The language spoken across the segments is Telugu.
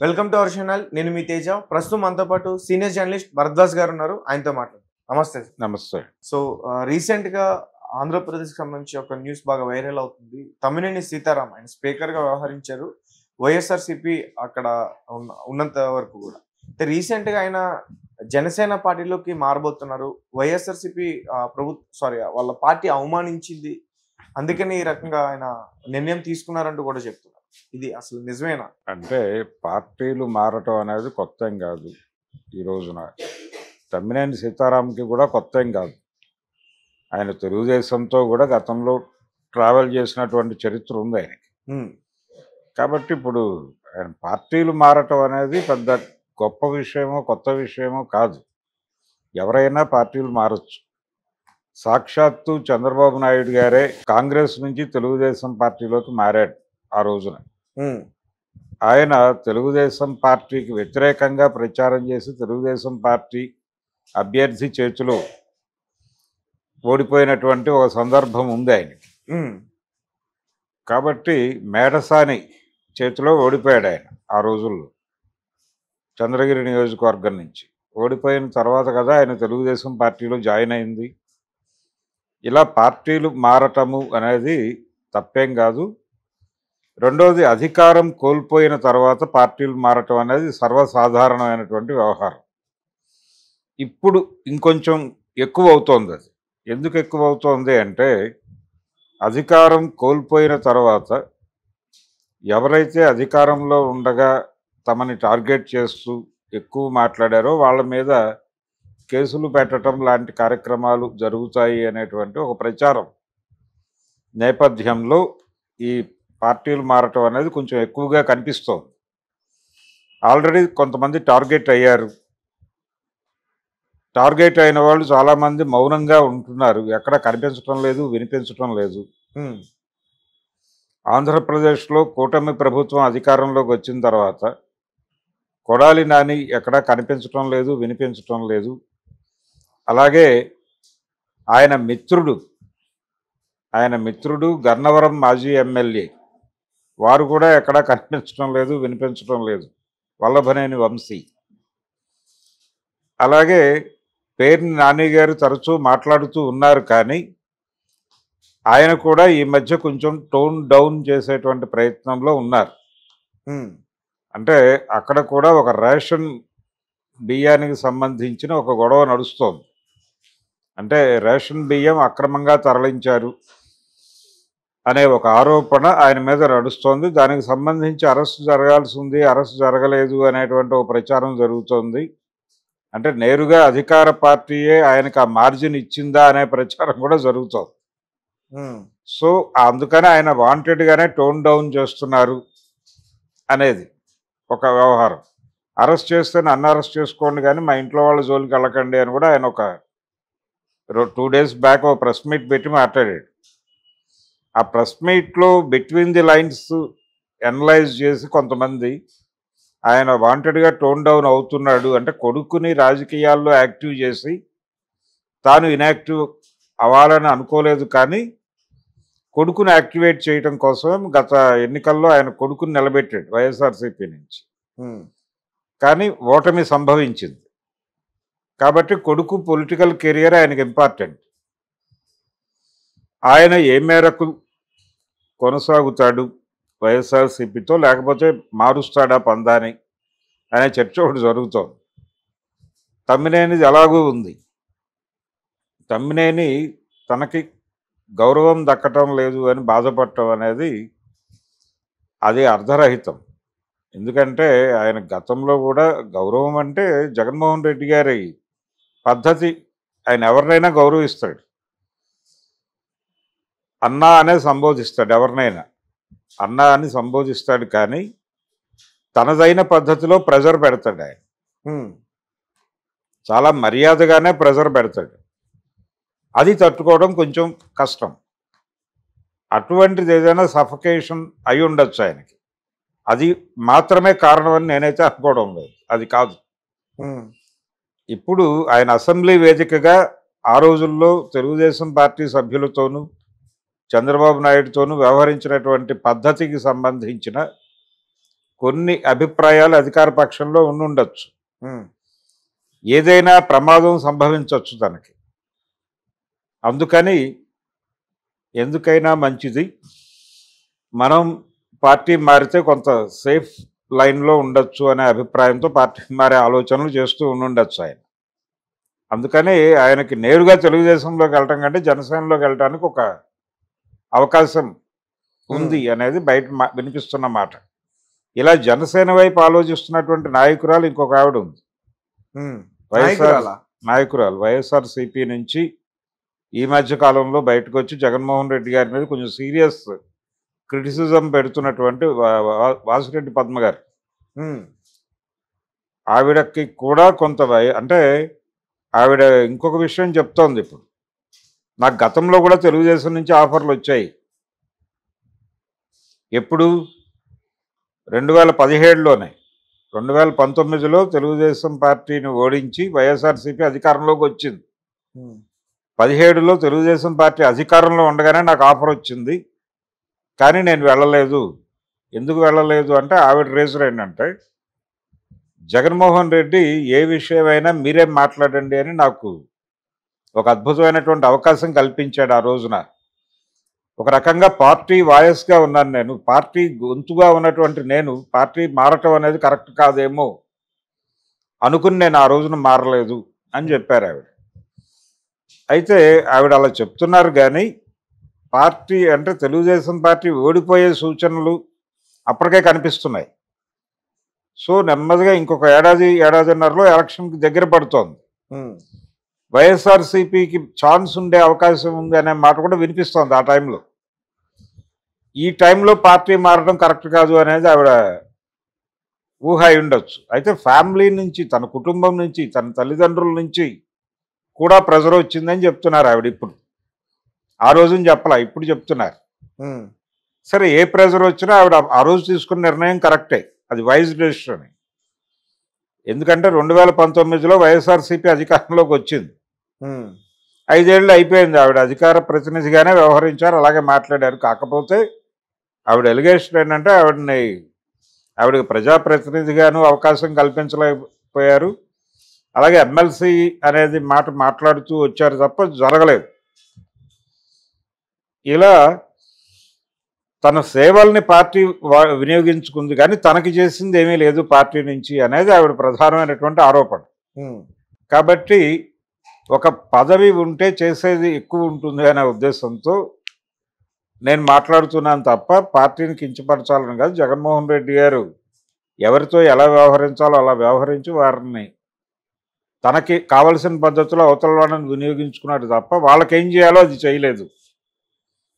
Welcome to our channel. నేను మీ తేజ. ప్రస్తుతం మనతో పాటు సీనియర్ జర్నలిస్ట్ భరద్వాజ్ గారు ఉన్నారు. ఆయనతో మాట్లాడు. నమస్తే. నమస్తే. సో రీసెంట్ గా ఆంధ్రప్రదేశ్ సంబంధించి ఒక న్యూస్ బాగా వైరల్ అవుతుంది. తమ్మినేని సీతారాం ఆయన స్పీకర్ గా వ్యవహరించారు వైఎస్ఆర్సీపీ అక్కడ ఉన్నంత వరకు కూడా. రీసెంట్ గా ఆయన జనసేన పార్టీలోకి మారబోతున్నారు. వైఎస్ఆర్సీపీ వాళ్ళ పార్టీ అవమానించింది, అందుకని ఈ రకంగా ఆయన నిర్ణయం తీసుకున్నారంటూ కూడా చెప్తున్నారు. ఇది అసలు నిజమేనా? అంటే పార్టీలు మారటం అనేది కొత్త ఏం కాదు. ఈ రోజున తమ్మినేని సీతారాంకి కూడా కొత్త ఏం కాదు. ఆయన తెలుగుదేశంతో కూడా గతంలో ట్రావెల్ చేసినటువంటి చరిత్ర ఉంది ఆయనకి. కాబట్టి ఇప్పుడు ఆయన పార్టీలు మారటం అనేది పెద్ద గొప్ప విషయమో కొత్త విషయమో కాదు. ఎవరైనా పార్టీలు మారచ్చు. సాక్షాత్తు చంద్రబాబు నాయుడు గారే కాంగ్రెస్ నుంచి తెలుగుదేశం పార్టీలోకి మారాడు. ఆ రోజున ఆయన తెలుగుదేశం పార్టీకి వ్యతిరేకంగా ప్రచారం చేసి తెలుగుదేశం పార్టీ అభ్యర్థి చేతిలో ఓడిపోయినటువంటి ఒక సందర్భం ఉంది ఆయనకి. కాబట్టి మేడసాని చేతిలో ఓడిపోయాడు ఆయన ఆ రోజుల్లో. చంద్రగిరి నియోజకవర్గం నుంచి ఓడిపోయిన తర్వాత కదా ఆయన తెలుగుదేశం పార్టీలో జాయిన్ అయింది. ఇలా పార్టీలు మారటము అనేది తప్పేం కాదు. రెండోది, అధికారం కోల్పోయిన తర్వాత పార్టీలు మారటం అనేది సర్వసాధారణమైనటువంటి వ్యవహారం. ఇప్పుడు ఇంకొంచెం ఎక్కువ అవుతోంది. అది ఎందుకు ఎక్కువ అవుతోంది అంటే, అధికారం కోల్పోయిన తర్వాత ఎవరైతే అధికారంలో ఉండగా తమని టార్గెట్ చేస్తూ ఎక్కువ మాట్లాడారో వాళ్ళ మీద కేసులు పెట్టడం లాంటి కార్యక్రమాలు జరుగుతాయి అనేటువంటి ఒక ప్రచారం నేపథ్యంలో ఈ పార్టీలు మారటం అనేది కొంచెం ఎక్కువగా కనిపిస్తోంది. ఆల్రెడీ కొంతమంది టార్గెట్ అయ్యారు. టార్గెట్ అయిన వాళ్ళు చాలామంది మౌనంగా ఉంటున్నారు. ఎక్కడ కనిపించడం లేదు, వినిపించడం లేదు. ఆంధ్రప్రదేశ్లో కూటమి ప్రభుత్వం అధికారంలోకి వచ్చిన తర్వాత కొడాలి నాని ఎక్కడా కనిపించడం లేదు, వినిపించడం లేదు. అలాగే ఆయన మిత్రుడు గన్నవరం మాజీ ఎమ్మెల్యే వారు కూడా ఎక్కడా కనిపించడం లేదు, వినిపించడం లేదు, వల్లభనేని వంశీ. అలాగే పేర్ని నాని గారు తరచూ మాట్లాడుతూ ఉన్నారు, కానీ ఆయన కూడా ఈ మధ్య కొంచెం టోన్ డౌన్ చేసేటువంటి ప్రయత్నంలో ఉన్నారు. అంటే అక్కడ కూడా ఒక రేషన్ బియ్యానికి సంబంధించిన ఒక గొడవ నడుస్తోంది. అంటే రేషన్ బియ్యం అక్రమంగా తరలించారు అనే ఒక ఆరోపణ ఆయన మీద నడుస్తోంది. దానికి సంబంధించి అరెస్టు జరగాల్సి ఉంది, అరెస్టు జరగలేదు అనేటువంటి ఒక ప్రచారం జరుగుతోంది. అంటే నేరుగా అధికార పార్టీయే ఆయనకు ఆ మార్జిన్ ఇచ్చిందా అనే ప్రచారం కూడా జరుగుతోంది. సో అందుకని ఆయన వాంటెడ్గానే టోన్ డౌన్ చేస్తున్నారు అనేది ఒక వ్యవహారం. అరెస్ట్ చేస్తే నన్ను అరెస్ట్ చేసుకోండి, కానీ మా ఇంట్లో వాళ్ళ జోలికి వెళ్ళకండి అని కూడా ఆయన ఒక 2 days బ్యాక్ ఒక ప్రెస్ మీట్ పెట్టి మాట్లాడాడు. ఆ ప్రెస్ మీట్లో బిట్వీన్ ది లైన్స్ అనలైజ్ చేసి కొంతమంది ఆయన వాంటెడ్గా టోన్ డౌన్ అవుతున్నాడు అంటే కొడుకుని రాజకీయాల్లో యాక్టివ్ చేసి తాను ఇన్యాక్టివ్ అవ్వాలని అనుకోలేదు, కానీ కొడుకుని యాక్టివేట్ చేయడం కోసం గత ఎన్నికల్లో ఆయన కొడుకుని నిలబెట్టాడు వైఎస్ఆర్సీపీ నుంచి. కానీ ఓటమి సంభవించింది. కాబట్టి కొడుకు పొలిటికల్ కెరియర్ ఆయనకి ఇంపార్టెంట్. ఆయన ఏ మేరకు కొనసాగుతాడు వైఎస్ఆర్సీపీతో, లేకపోతే మారుస్తాడా పందాని అనే చర్చ ఒకటి జరుగుతోంది. తమ్మినేనిది ఎలాగూ ఉంది. తమ్మినేని తనకి గౌరవం దక్కటం లేదు అని బాధపడటం అనేది అది అర్ధరహితం. ఎందుకంటే ఆయన గతంలో కూడా గౌరవం అంటే జగన్మోహన్ రెడ్డి గారి పద్ధతి, ఆయన ఎవరినైనా గౌరవిస్తాడు, అన్నా అనే సంబోధిస్తాడు, ఎవరినైనా అన్నా అని సంబోధిస్తాడు, కానీ తనదైన పద్ధతిలో ప్రెజర్ పెడతాడు. ఆయన చాలా మర్యాదగానే ప్రెజర్ పెడతాడు. అది తట్టుకోవడం కొంచెం కష్టం. అటువంటిది ఏదైనా సఫకేషన్ అయి ఉండొచ్చు ఆయనకి. అది మాత్రమే కారణమని నేనైతే అనుకోవడం లేదు, అది కాదు. ఇప్పుడు ఆయన అసెంబ్లీ వేదికగా ఆ రోజుల్లో తెలుగుదేశం పార్టీ సభ్యులతోనూ చంద్రబాబు నాయుడుతోనూ వ్యవహరించినటువంటి పద్ధతికి సంబంధించిన కొన్ని అభిప్రాయాలు అధికార పక్షంలో ఉండుండొచ్చు. ఏదైనా ప్రమాదం సంభవించవచ్చు తనకి. అందుకని ఎందుకైనా మంచిది మనం పార్టీ మారితే కొంత సేఫ్ లైన్లో ఉండొచ్చు అనే అభిప్రాయంతో పార్టీ మారే ఆలోచనలు చేస్తూ ఉండుండొచ్చు ఆయన. అందుకని ఆయనకి నేరుగా తెలుగుదేశంలోకి వెళ్ళటం కంటే జనసేనలోకి వెళ్ళటానికి ఒక అవకాశం ఉంది అనేది బయట వినిపిస్తున్న మాట. ఇలా జనసేన వైపు ఆలోచిస్తున్నటువంటి నాయకురాలు ఇంకొక ఆవిడ ఉంది. నాయకురాలు వైఎస్ఆర్సీపీ నుంచి ఈ మధ్య కాలంలో బయటకు వచ్చి జగన్మోహన్ రెడ్డి గారి మీద కొంచెం సీరియస్ క్రిటిసిజం పెడుతున్నటువంటి వాసిరెడ్డి పద్మ గారు. ఆవిడకి కూడా కొంత అంటే ఆవిడ ఇంకొక విషయం చెప్తోంది. ఇప్పుడు నాకు గతంలో కూడా తెలుగుదేశం నుంచి ఆఫర్లు వచ్చాయి. ఎప్పుడు 2017లోనే 2019లో తెలుగుదేశం పార్టీని ఓడించి వైఎస్ఆర్సీపీ అధికారంలోకి వచ్చింది. 17లో తెలుగుదేశం పార్టీ అధికారంలో ఉండగానే నాకు ఆఫర్ వచ్చింది, కానీ నేను వెళ్ళలేదు. ఎందుకు వెళ్ళలేదు అంటే ఆవిడ రీజన్ ఏంటంటే జగన్మోహన్ రెడ్డి ఏ విషయమైనా మీరే మాట్లాడండి అని నాకు ఒక అద్భుతమైనటువంటి అవకాశం కల్పించాడు ఆ రోజున. ఒక రకంగా పార్టీ వాయస్గా ఉన్నాను నేను, పార్టీ గొంతుగా ఉన్నటువంటి నేను పార్టీ మారటం అనేది కరెక్ట్ కాదేమో అనుకుని నేను ఆ రోజున మారలేదు అని చెప్పారు ఆవిడ. అయితే ఆవిడ అలా చెప్తున్నారు, కానీ పార్టీ అంటే తెలుగుదేశం పార్టీ ఓడిపోయే సూచనలు అప్పటికే కనిపిస్తున్నాయి. సో నెమ్మదిగా ఇంకొక ఏడాదిన్నరలో ఎలక్షన్కి దగ్గర పడుతోంది. వైఎస్ఆర్సీపీకి ఛాన్స్ ఉండే అవకాశం ఉంది అనే మాట కూడా వినిపిస్తోంది ఆ టైంలో. ఈ టైంలో పార్టీ మారడం కరెక్ట్ కాదు అనేది ఆవిడ ఊహ అయి ఉండొచ్చు. అయితే ఫ్యామిలీ నుంచి, తన కుటుంబం నుంచి, తన తల్లిదండ్రుల నుంచి కూడా ప్రెజర్ వచ్చిందని చెప్తున్నారు ఆవిడ. ఇప్పుడు ఆ రోజున చెప్పలా, ఇప్పుడు చెప్తున్నారు. సరే, ఏ ప్రెజర్ వచ్చినా ఆవిడ ఆ రోజు తీసుకున్న నిర్ణయం కరెక్టే, అది వైజ్ డెసిషన్. ఎందుకంటే 2019లో వైఎస్ఆర్సీపీ అధికారంలోకి వచ్చింది. 5 ఏళ్ళు అయిపోయింది. ఆవిడ అధికార ప్రతినిధిగానే వ్యవహరించారు, అలాగే మాట్లాడారు. కాకపోతే ఆవిడ ఎలిగేషన్ ఏంటంటే ఆవిడకి ప్రజాప్రతినిధిగాను అవకాశం కల్పించలేకపోయారు, అలాగే ఎమ్మెల్సీ అనేది మాట్లాడుతూ వచ్చారు తప్ప జరగలేదు. ఇలా తన సేవల్ని పార్టీ వినియోగించుకుంది, కానీ తనకి చేసింది ఏమీ లేదు పార్టీ నుంచి అనేది ఆవిడ ప్రధానమైనటువంటి ఆరోపణ. కాబట్టి ఒక పదవి ఉంటే చేసేది ఎక్కువ ఉంటుంది అనే ఉద్దేశంతో నేను మాట్లాడుతున్నాను తప్ప పార్టీని కించపరచాలని కాదు. జగన్మోహన్ రెడ్డి గారు ఎవరితో ఎలా వ్యవహరించాలో అలా వ్యవహరించి వారిని తనకి కావలసిన పద్ధతిలో అవతల వాళ్ళని వినియోగించుకున్నాడు తప్ప వాళ్ళకేం చేయాలో అది చేయలేదు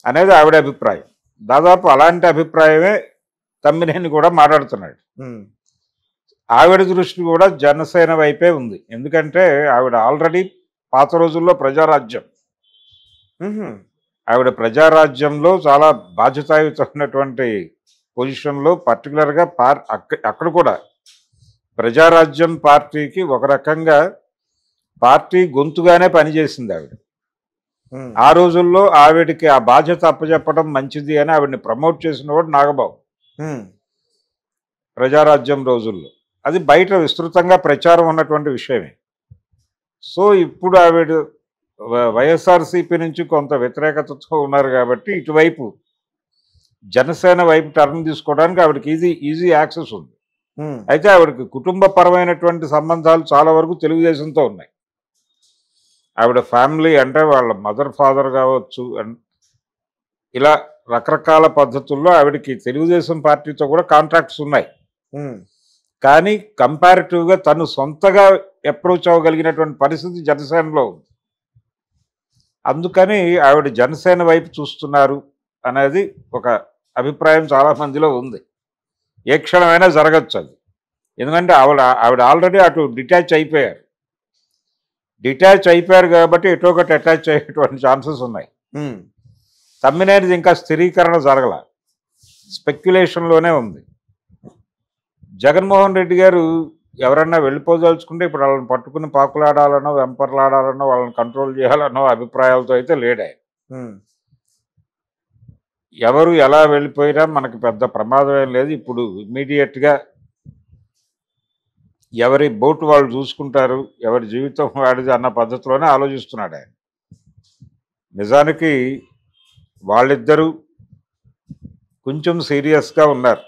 అనేది ఆవిడ అభిప్రాయం. దాదాపు అలాంటి అభిప్రాయమే తమ్మినేని కూడా మాట్లాడుతున్నాడు. ఆవిడ దృష్టి కూడా జనసేన వైపే ఉంది. ఎందుకంటే ఆవిడ ఆల్రెడీ పాత రోజుల్లో ఆవిడ ప్రజారాజ్యంలో చాలా బాధ్యతాయుతమైనటువంటి పొజిషన్లో, పర్టికులర్గా అక్కడ కూడా ప్రజారాజ్యం పార్టీకి ఒక రకంగా పార్టీ గొంతుగానే పనిచేసింది ఆవిడ. ఆ రోజుల్లో ఆవిడకి ఆ బాధ్యత అప్పచెప్పడం మంచిది అని ఆవిడని ప్రమోట్ చేసిన వాడు నాగబాబు. ప్రజారాజ్యం రోజుల్లో అది బయట విస్తృతంగా ప్రచారం ఉన్నటువంటి విషయమే. సో ఇప్పుడు ఆవిడ వైఎస్ఆర్సీపీ నుంచి కొంత వ్యతిరేకతతో ఉన్నారు కాబట్టి ఇటువైపు జనసేన వైపు టర్న్ తీసుకోవడానికి ఆవిడకి ఈజీ యాక్సెస్ ఉంది. అయితే ఆవిడకి కుటుంబపరమైనటువంటి సంబంధాలు చాలా వరకు తెలుగుదేశంతో ఉన్నాయి. ఆవిడ ఫ్యామిలీ అంటే వాళ్ళ మదర్ ఫాదర్ కావచ్చు, ఇలా రకరకాల పద్ధతుల్లో ఆవిడకి తెలుగుదేశం పార్టీతో కూడా కాంట్రాక్ట్స్ ఉన్నాయి. కానీ కంపారిటివ్గా తను సొంతగా అప్రోచ్ అవ్వగలిగినటువంటి పరిస్థితి జనసేనలో ఉంది. అందుకని ఆవిడ జనసేన వైపు చూస్తున్నారు అనేది ఒక అభిప్రాయం చాలా మందిలో ఉంది. ఏ క్షణమైనా జరగచ్చు అది. ఎందుకంటే ఆవిడ ఆల్రెడీ అటు డిటాచ్ అయిపోయారు కాబట్టి ఎటో ఒకటి అటాచ్ అయ్యేటువంటి ఛాన్సెస్ ఉన్నాయి. తమ్మినేనిది ఇంకా స్థిరీకరణ జరగల, స్పెక్యులేషన్లోనే ఉంది. జగన్మోహన్ రెడ్డి గారు ఎవరన్నా వెళ్ళిపోదలుచుకుంటే ఇప్పుడు వాళ్ళని పట్టుకుని పాకులాడాలనో వెంపర్లాడాలనో వాళ్ళని కంట్రోల్ చేయాలనో అభిప్రాయాలతో అయితే లేడే. ఎవరు ఎలా వెళ్ళిపోయినా మనకి పెద్ద ప్రమాదం ఏం లేదు. ఇప్పుడు ఇమ్మీడియట్గా ఎవరి బోటు వాళ్ళు చూసుకుంటారు, ఎవరి జీవితం వాడిది అన్న పద్ధతిలోనే ఆలోచిస్తున్నాడు ఆయన. నిజానికి వాళ్ళిద్దరూ కొంచెం సీరియస్గా ఉన్నారు.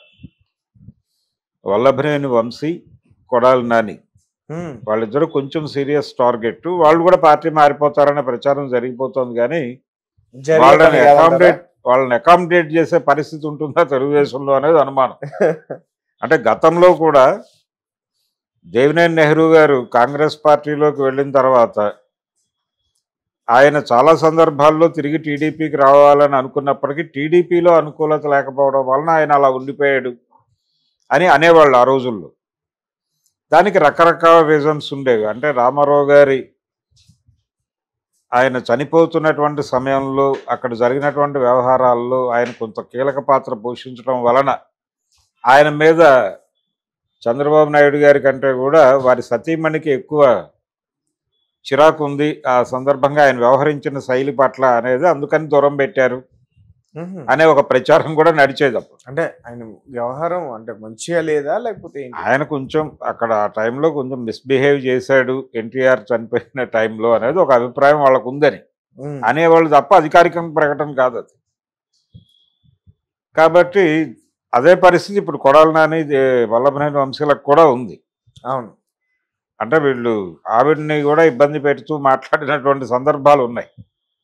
వల్లభనేని వంశీ, కొడాలి నాని వాళ్ళిద్దరూ కొంచెం సీరియస్ టార్గెట్. వాళ్ళు కూడా పార్టీ మారిపోతారనే ప్రచారం జరిగిపోతుంది, కానీ వాళ్ళని అకామిడేట్ చేసే పరిస్థితి ఉంటుందా తెలుగుదేశంలో అనేది అనుమానం. అంటే గతంలో కూడా దేవినేని నెహ్రూ గారు కాంగ్రెస్ పార్టీలోకి వెళ్ళిన తర్వాత ఆయన చాలా సందర్భాల్లో తిరిగి టీడీపీకి రావాలని అనుకున్నప్పటికీ టీడీపీలో అనుకూలత లేకపోవడం వలన ఆయన అలా ఉండిపోయాడు అని అనేవాళ్ళు ఆ రోజుల్లో. దానికి రకరకాల రీజన్స్ ఉండేవి. అంటే రామారావు గారి ఆయన చనిపోతున్నటువంటి సమయంలో అక్కడ జరిగినటువంటి వ్యవహారాల్లో ఆయన కొంత కీలక పాత్ర పోషించడం వలన ఆయన మీద చంద్రబాబు నాయుడు గారి కంటే కూడా వారి సతీమణికి ఎక్కువ చిరాకు ఉంది ఆ సందర్భంగా ఆయన వ్యవహరించిన శైలి పట్ల అనేది, అందుకని దూరం పెట్టారు అనే ఒక ప్రచారం కూడా నడిచేది అప్పుడు. అంటే ఆయన వ్యవహారం అంటే మంచిగా లేదా లేకపోతే ఆయన కొంచెం అక్కడ ఆ టైంలో కొంచెం మిస్బిహేవ్ చేశాడు ఎన్టీఆర్ చనిపోయిన టైంలో అనేది ఒక అభిప్రాయం వాళ్ళకు ఉందని అనేవాళ్ళు తప్ప అధికారికంగా ప్రకటన కాదు అది. కాబట్టి అదే పరిస్థితి ఇప్పుడు కొడాలి నాని, వల్లభనేని వంశీలకు కూడా ఉంది. అవును. అంటే వీళ్ళు ఆవిడ్ని కూడా ఇబ్బంది పెడుతూ మాట్లాడినటువంటి సందర్భాలు ఉన్నాయి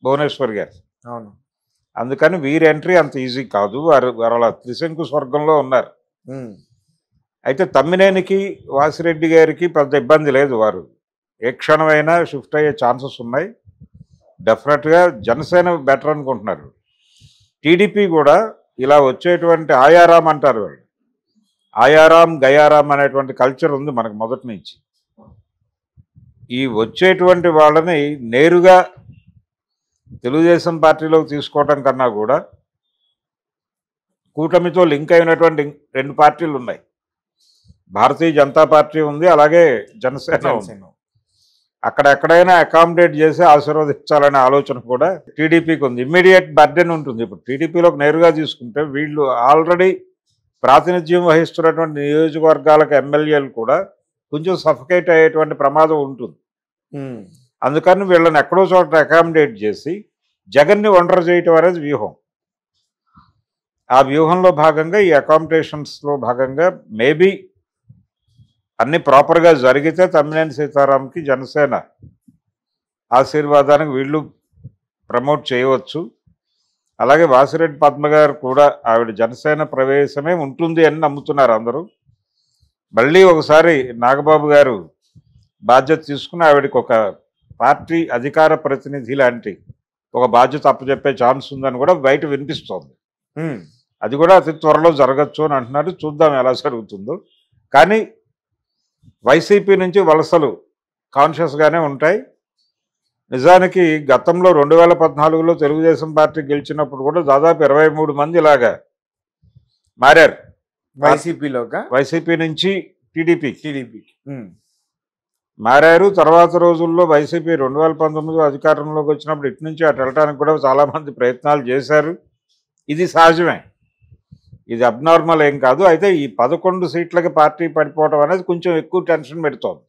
భువనేశ్వర్ గారు. అవును. అందుకని వీరి ఎంట్రీ అంత ఈజీ కాదు. వారు అలా త్రిశంకు స్వర్గంలో ఉన్నారు. అయితే తమ్మినేనికి వాసిరెడ్డి గారికి పెద్ద ఇబ్బంది లేదు. వారు ఏ క్షణమైనా షిఫ్ట్ అయ్యే ఛాన్సెస్ ఉన్నాయి. డెఫినెట్గా జనసేన బెటర్ అనుకుంటున్నారు. టీడీపీ కూడా ఇలా వచ్చేటువంటి ఆయారాం అంటారు వాళ్ళు, ఆయారాం గయారాం అనేటువంటి కల్చర్ ఉంది మనకు మొదటి నుంచి. ఈ వచ్చేటువంటి వాళ్ళని నేరుగా తెలుగుదేశం పార్టీలోకి తీసుకోవటం కన్నా కూడా కూటమితో లింక్ అయినటువంటి రెండు పార్టీలు ఉన్నాయి. భారతీయ జనతా పార్టీ ఉంది, అలాగే జనసేన ఉంది. అక్కడ ఎక్కడైనా అకామిడేట్ చేసి ఆశీర్వదించాలనే ఆలోచన కూడా టీడీపీకి ఉంది. ఇమ్మీడియట్ బర్డెన్ ఉంటుంది. ఇప్పుడు టీడీపీలోకి నేరుగా తీసుకుంటే వీళ్ళు ఆల్రెడీ ప్రాతినిధ్యం వహిస్తున్నటువంటి నియోజకవర్గాలకు ఎమ్మెల్యేలు కూడా కొంచెం సఫకేట్ అయ్యేటువంటి ప్రమాదం ఉంటుంది. అందుకని వీళ్ళని ఎక్కడో చోట అకామిడేట్ చేసి జగన్ని ఒంటరి చేయటం అనేది వ్యూహం. ఆ వ్యూహంలో భాగంగా ఈ అకామిడేషన్స్లో భాగంగా మేబీ అన్ని ప్రాపర్గా జరిగితే తమ్మినేని సీతారాంకి జనసేన ఆశీర్వాదానికి వీళ్ళు ప్రమోట్ చేయవచ్చు. అలాగే వాసిరెడ్డి పద్మ గారు కూడా ఆవిడ జనసేన ప్రవేశమే ఉంటుంది అని నమ్ముతున్నారు అందరూ. మళ్ళీ ఒకసారి నాగబాబు గారు బాధ్యత తీసుకుని ఆవిడకి ఒక పార్టీ అధికార ప్రతినిధి లాంటి ఒక బాధ్యత అప్పచెప్పే ఛాన్స్ ఉందని కూడా బయట వినిపిస్తోంది. అది కూడా అతి త్వరలో జరగచ్చు అని అంటున్నారు. చూద్దాం ఎలా జరుగుతుందో. కానీ వైసీపీ నుంచి వలసలు కాన్షియస్గానే ఉంటాయి. నిజానికి గతంలో 2014లో తెలుగుదేశం పార్టీ గెలిచినప్పుడు కూడా దాదాపు 23 మంది ఇలాగా మారారు వైసీపీ నుంచి టీడీపీకి మారారు. తర్వాత రోజుల్లో వైసీపీ 2019 అధికారంలోకి వచ్చినప్పుడు ఇటు నుంచి అటు వెళ్ళడానికి కూడా చాలామంది ప్రయత్నాలు చేశారు. ఇది సహజమే, ఇది అబ్నార్మల్ ఏం కాదు. అయితే ఈ 11 సీట్లకి పార్టీ పడిపోవడం అనేది కొంచెం ఎక్కువ టెన్షన్ పెడుతోంది.